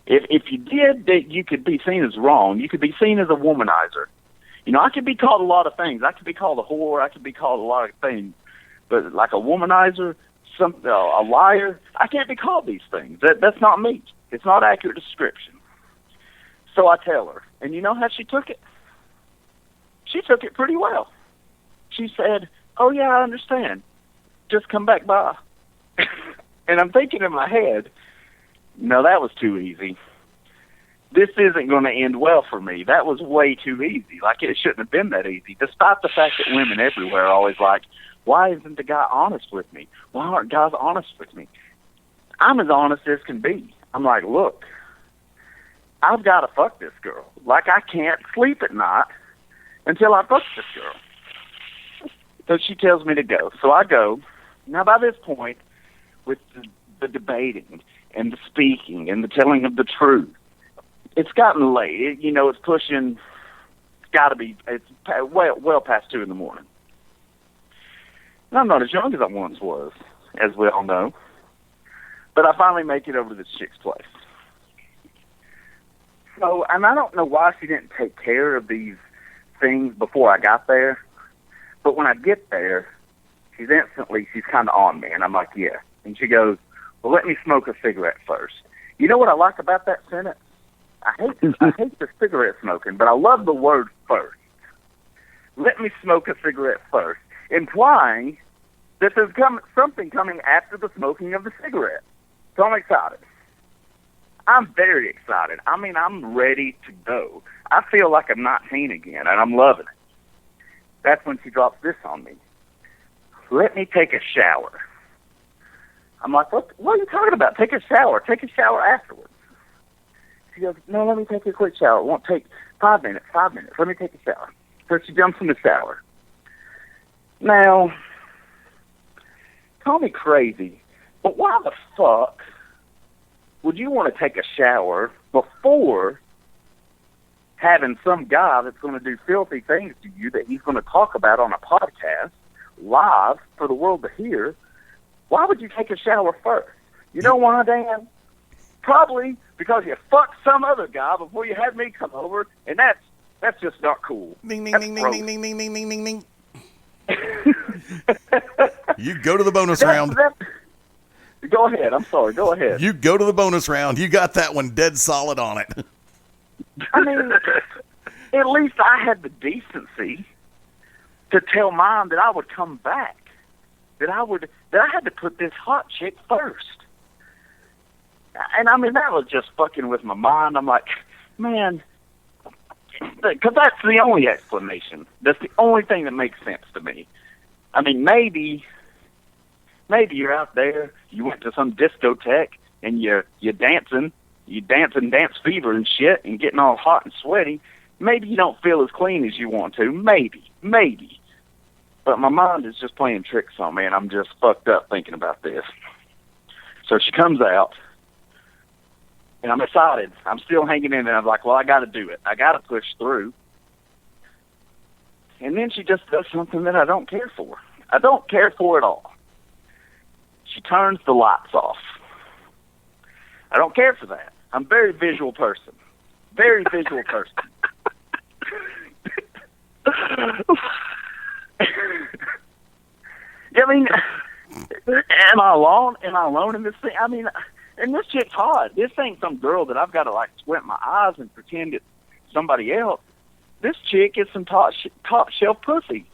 If you did, you could be seen as wrong. You could be seen as a womanizer. You know, I could be called a lot of things. I could be called a whore. I could be called a lot of things. But like a womanizer, a liar, I can't be called these things. That's not me. It's not accurate description. So I tell her, and you know how she took it? She took it pretty well. She said, "Oh yeah, I understand. Just come back by." And I'm thinking in my head, no, that was too easy. This isn't going to end well for me. That was way too easy. Like, it shouldn't have been that easy, despite the fact that women everywhere are always like, why isn't the guy honest with me? Why aren't guys honest with me? I'm as honest as can be. I'm like, look, I've got to fuck this girl. Like, I can't sleep at night until I fuck this girl. So she tells me to go. So I go. Now, by this point, with the debating and the speaking and the telling of the truth, it's gotten late. It's pushing. It's well past 2 in the morning. And I'm not as young as I once was, as we all know. But I finally make it over to this chick's place. So, and I don't know why she didn't take care of these things before I got there. But when I get there, she's kind of on me. And I'm like, yeah. And she goes, well, let me smoke a cigarette first. You know what I like about that sentence? I hate the cigarette smoking, but I love the word first. Let me smoke a cigarette first, implying that there's something coming after the smoking of the cigarette. So I'm excited. I'm very excited. I mean, I'm ready to go. I feel like I'm 19 again, and I'm loving it. That's when she drops this on me. Let me take a shower. I'm like, what are you talking about? Take a shower. Take a shower afterwards. She goes, no, let me take a quick shower. It won't take 5 minutes. Let me take a shower. So she jumps in the shower. Now, call me crazy, but why the fuck would you want to take a shower before having some guy that's going to do filthy things to you that he's going to talk about on a podcast live for the world to hear? Why would you take a shower first? You know why, Dan? Probably because you fucked some other guy before you had me come over, and that's just not cool. Ding, ding, ding, ding, ding, ding, ding, ding, ding, ding, ding. You go to the bonus round. Go ahead. I'm sorry. Go ahead. You go to the bonus round. You got that one dead solid on it. I mean, at least I had the decency to tell Mom that I would come back. That I had to put this hot chick first. And I mean, that was just fucking with my mind. I'm like, man, because that's the only explanation. That's the only thing that makes sense to me. I mean, maybe you're out there, you went to some discotheque, and you're dancing dance fever and shit, and getting all hot and sweaty. Maybe you don't feel as clean as you want to. Maybe. But my mind is just playing tricks on me, and I'm just fucked up thinking about this. So she comes out, and I'm excited. I'm still hanging in there. I'm like, well, I got to do it. I got to push through. And then she just does something that I don't care for. I don't care for at all. She turns the lights off. I don't care for that. I'm a very visual person. Very visual person. I mean, am I alone? Am I alone in this thing? I mean, and this chick's hot. This ain't some girl that I've got to like squint my eyes and pretend it's somebody else. This chick is some top shelf pussy.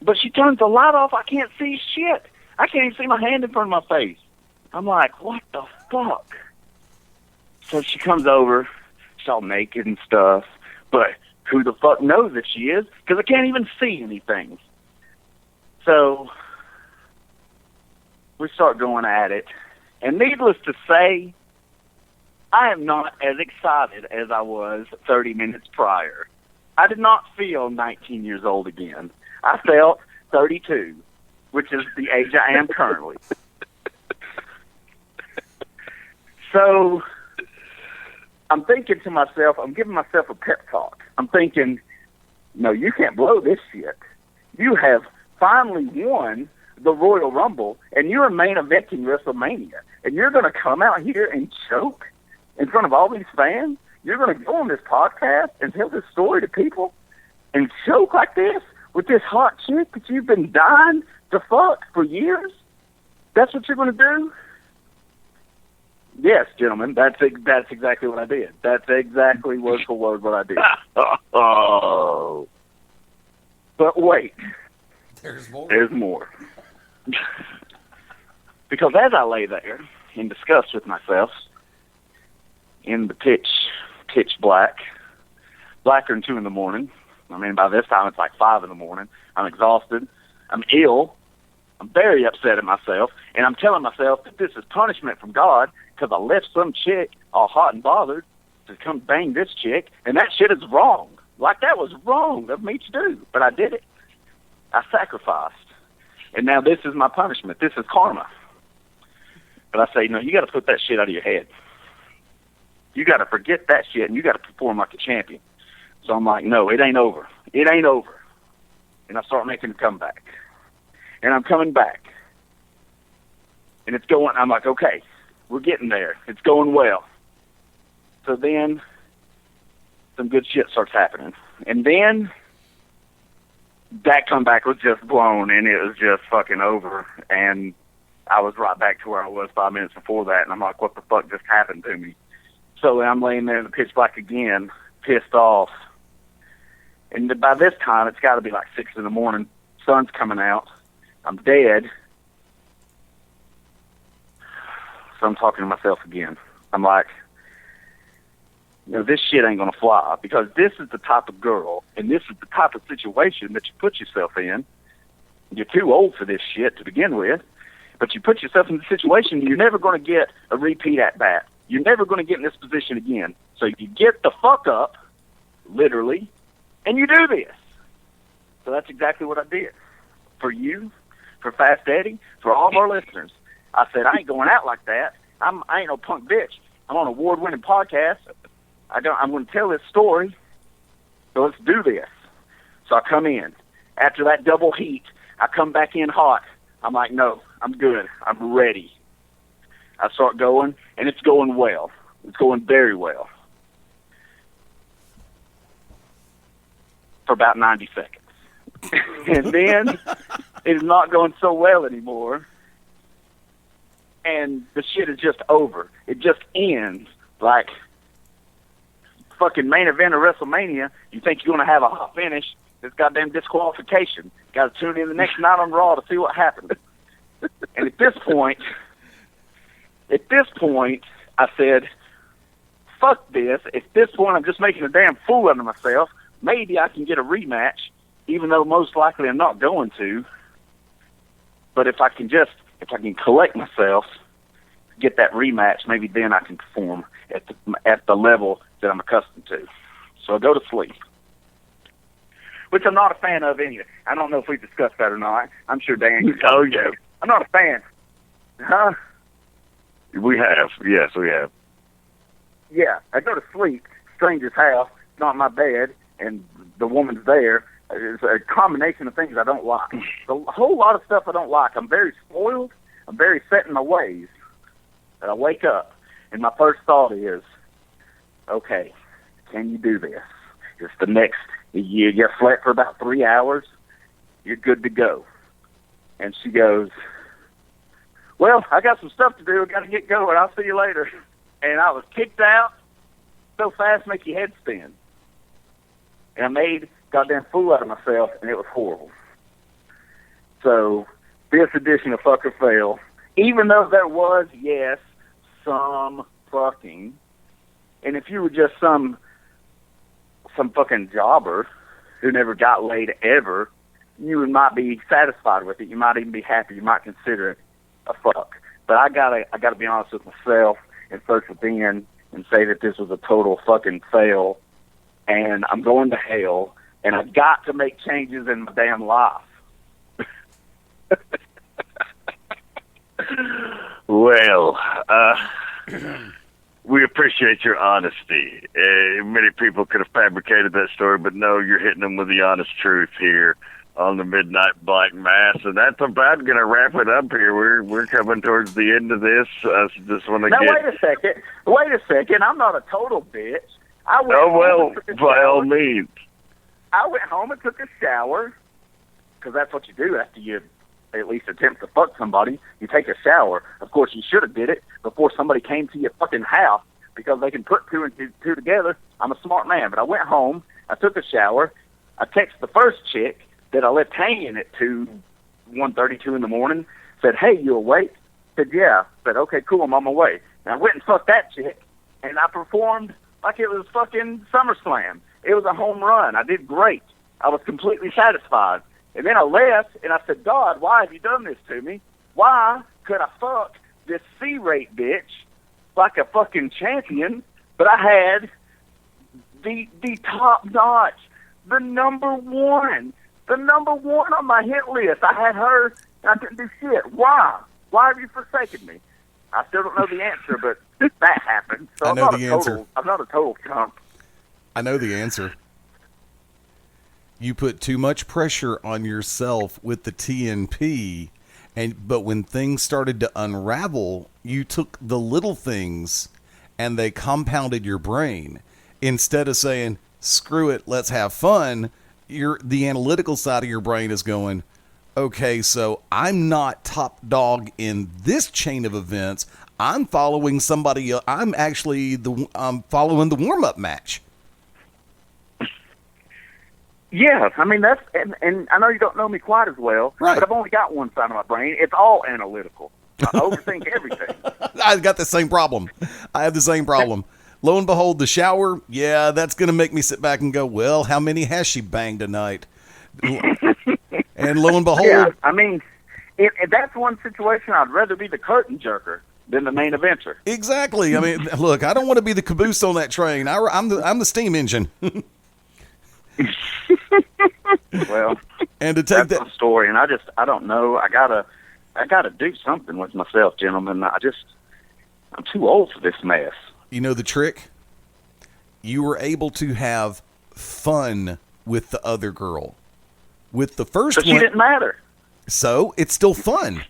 But she turns the light off. I can't see shit. I can't even see my hand in front of my face. I'm like, what the fuck? So she comes over. She's all naked and stuff. But Who the fuck knows if she is? Because I can't even see anything. So we start going at it. And needless to say, I am not as excited as I was 30 minutes prior. I did not feel 19 years old again. I felt 32, which is the age I am currently. So I'm thinking to myself, I'm giving myself a pep talk. I'm thinking, no, you can't blow this shit. You have finally won the Royal Rumble, and you're main eventing WrestleMania, and you're going to come out here and choke in front of all these fans? You're going to go on this podcast and tell this story to people and choke like this with this hot chick that you've been dying to fuck for years? That's what you're going to do? Yes, gentlemen, that's exactly what I did. That's exactly word for word what I did. Oh. But wait. There's more. There's more. Because as I lay there in disgust with myself, in the pitch black, blacker than 2 a.m. I mean, by this time it's like 5 a.m. I'm exhausted. I'm ill. I'm very upset at myself. And I'm telling myself that this is punishment from God because I left some chick all hot and bothered to come bang this chick. And that shit is wrong. Like, that was wrong of me to do. But I did it. I sacrificed. And now this is my punishment. This is karma. But I say, no, you got to put that shit out of your head. You got to forget that shit, and you got to perform like a champion. So I'm like, no, it ain't over. It ain't over. And I start making a comeback. And I'm coming back. And it's going, I'm like, okay, we're getting there. It's going well. So then some good shit starts happening. And then that comeback was just blown, and it was just fucking over. And I was right back to where I was 5 minutes before that, and I'm like, what the fuck just happened to me? So I'm laying there in the pitch black again, pissed off. And by this time, it's got to be like 6 a.m. Sun's coming out. I'm dead. So I'm talking to myself again. I'm like, this shit ain't going to fly, because this is the type of girl and this is the type of situation that you put yourself in. You're too old for this shit to begin with, but you put yourself in the situation, you're never going to get a repeat at bat. You're never going to get in this position again. So you get the fuck up, literally, and you do this. So that's exactly what I did. For you, for Fast Eddie, for all of our listeners. I said, I ain't going out like that. I ain't no punk bitch. I'm on an award-winning podcast. I'm going to tell this story. So let's do this. So I come in. After that double heat, I come back in hot. I'm like, no, I'm good. I'm ready. I start going, and it's going well. It's going very well. For about 90 seconds. And then it is not going so well anymore. And the shit is just over. It just ends like fucking main event of WrestleMania. You think you're going to have a hot finish. This goddamn disqualification. Got to tune in the next night on Raw to see what happens. And at this point, I said, fuck this. At this point, I'm just making a damn fool out of myself. Maybe I can get a rematch, even though most likely I'm not going to. But if I can collect myself, get that rematch, maybe then I can perform at the level that I'm accustomed to. So I go to sleep, which I'm not a fan of anyway. I don't know if we discussed that or not. I'm sure Dan. Oh, yeah. I'm not a fan. Huh? We have. Yes, we have. Yeah, I go to sleep, stranger's house, not my bed, and the woman's there. It's a combination of things I don't like. A whole lot of stuff I don't like. I'm very spoiled. I'm very set in my ways. And I wake up, and my first thought is, okay, can you do this? It's the next, you slept for about 3 hours, you're good to go. And she goes, well, I got some stuff to do. I got to get going. I'll see you later. And I was kicked out so fast, make your head spin. And I made goddamn fool out of myself, and it was horrible. So this edition of Fuck or Fail, even though there was, yes, some fucking, and if you were just some some fucking jobber who never got laid ever, you might be satisfied with it. You might even be happy. You might consider it a fuck. But I gotta be honest with myself and search within and say that this was a total fucking fail, and I'm going to hell, and I've got to make changes in my damn life. Well, we appreciate your honesty. Many people could have fabricated that story, but no, you're hitting them with the honest truth here on the Midnight Black Mass, and that's about going to wrap it up here. We're coming towards the end of this. I just want to now, get... Wait a second. I'm not a total bitch. By all means. I went home and took a shower, because that's what you do after you at least attempt to fuck somebody. You take a shower. Of course, you should have did it before somebody came to your fucking house, because they can put two and two together. I'm a smart man. But I went home, I took a shower, I texted the first chick that I left hanging at 1:32 in the morning, said, "Hey, you awake?" Said, "Yeah." Said, "Okay, cool, I'm on my way." And I went and fucked that chick, and I performed like it was fucking SummerSlam. It was a home run. I did great. I was completely satisfied. And then I left, and I said, "God, why have you done this to me? Why could I fuck this C-rate bitch like a fucking champion, but I had the top-notch, the number one on my hit list. I had her, and I didn't do shit. Why? Why have you forsaken me?" I still don't know the answer, but that happened. So I know the answer. I'm not a total chump. I know the answer. You put too much pressure on yourself with the TNP, but when things started to unravel, you took the little things and they compounded your brain. Instead of saying, "Screw it, let's have fun," the analytical side of your brain is going, "Okay, so I'm not top dog in this chain of events. I'm following somebody else. I'm following the warm-up match." Yeah, I mean, that's, and I know you don't know me quite as well, right, but I've only got one side of my brain. It's all analytical. I overthink everything. I've got the same problem. I have the same problem. Lo and behold, the shower, yeah, that's going to make me sit back and go, well, how many has she banged tonight? And lo and behold. Yeah, I mean, that's one situation I'd rather be the curtain jerker than the main eventer. Exactly. I mean, look, I don't want to be the caboose on that train. I'm the steam engine. Well, and to take that's my story, and I don't know. I gotta do something with myself, gentlemen. I'm too old for this mess. You know the trick? You were able to have fun with the other girl. With the first one, she didn't matter. So it's still fun.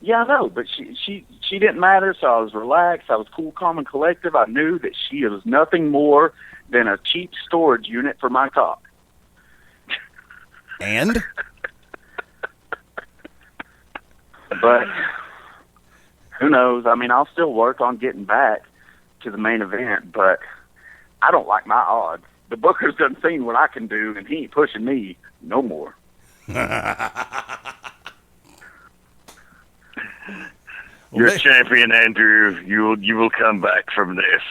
Yeah, I know, but she didn't matter. So I was relaxed. I was cool, calm, and collective. I knew that she was nothing more than a cheap storage unit for my cock. And? But who knows? I mean, I'll still work on getting back to the main event, but I don't like my odds. The Booker's done seen what I can do, and he ain't pushing me no more. You're champion, Andrew. You will come back from this.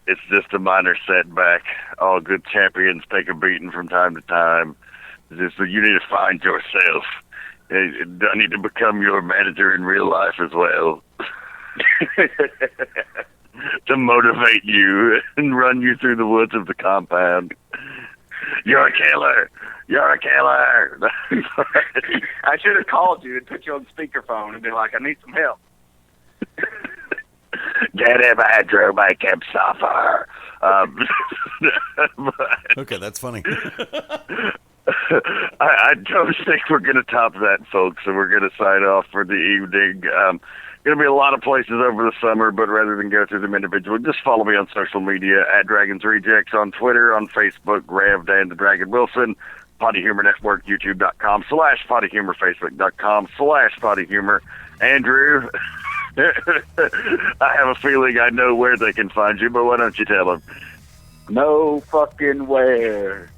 It's just a minor setback. All good champions take a beating from time to time. So you need to find yourself. I need to become your manager in real life as well. To motivate you and run you through the woods of the compound. You're a killer. You're a killer. I should have called you and put you on speakerphone and be like, "I need some help." Get him, Andrew, make him suffer. Okay, that's funny. I don't think we're going to top that, folks, so we're going to sign off for the evening. Going to be a lot of places over the summer, but rather than go through them individually, just follow me on social media at Dragons Rejects on Twitter, on Facebook, Rev Dan the Dragon Wilson, Potty Humor Network, YouTube.com/Potty Humor, Facebook.com/Potty Humor. Andrew, I have a feeling I know where they can find you, but why don't you tell them? No fucking where.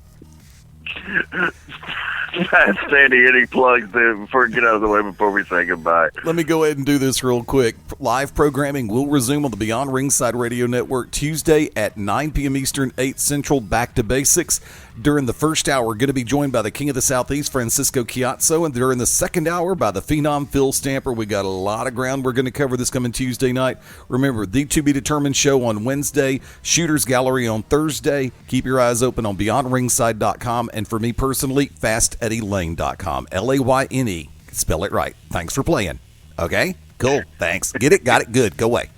Fast Eddie, any plugs before we get out of the way before we say goodbye? Let me go ahead and do this real quick. Live programming will resume on the Beyond Ringside Radio Network Tuesday at 9 p.m. Eastern, 8 Central, back to basics. During the first hour, we're going to be joined by the King of the Southeast, Francisco Chiazzo, and during the second hour by the Phenom Phil Stamper. We got a lot of ground we're going to cover this coming Tuesday night. Remember, the To Be Determined show on Wednesday, Shooters Gallery on Thursday. Keep your eyes open on BeyondRingside.com, and for me personally, FastEddieLane.com. Layne. Spell it right. Thanks for playing. Okay? Cool. Thanks. Get it? Got it? Good. Go away.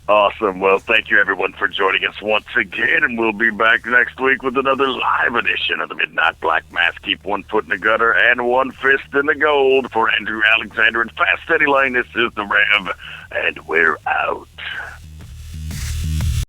Awesome. Well, thank you, everyone, for joining us once again, and we'll be back next week with another live edition of the Midnight Black Mass. Keep one foot in the gutter and one fist in the gold. For Andrew Alexander and Fast Eddie Lane, this is the Rev, and we're out.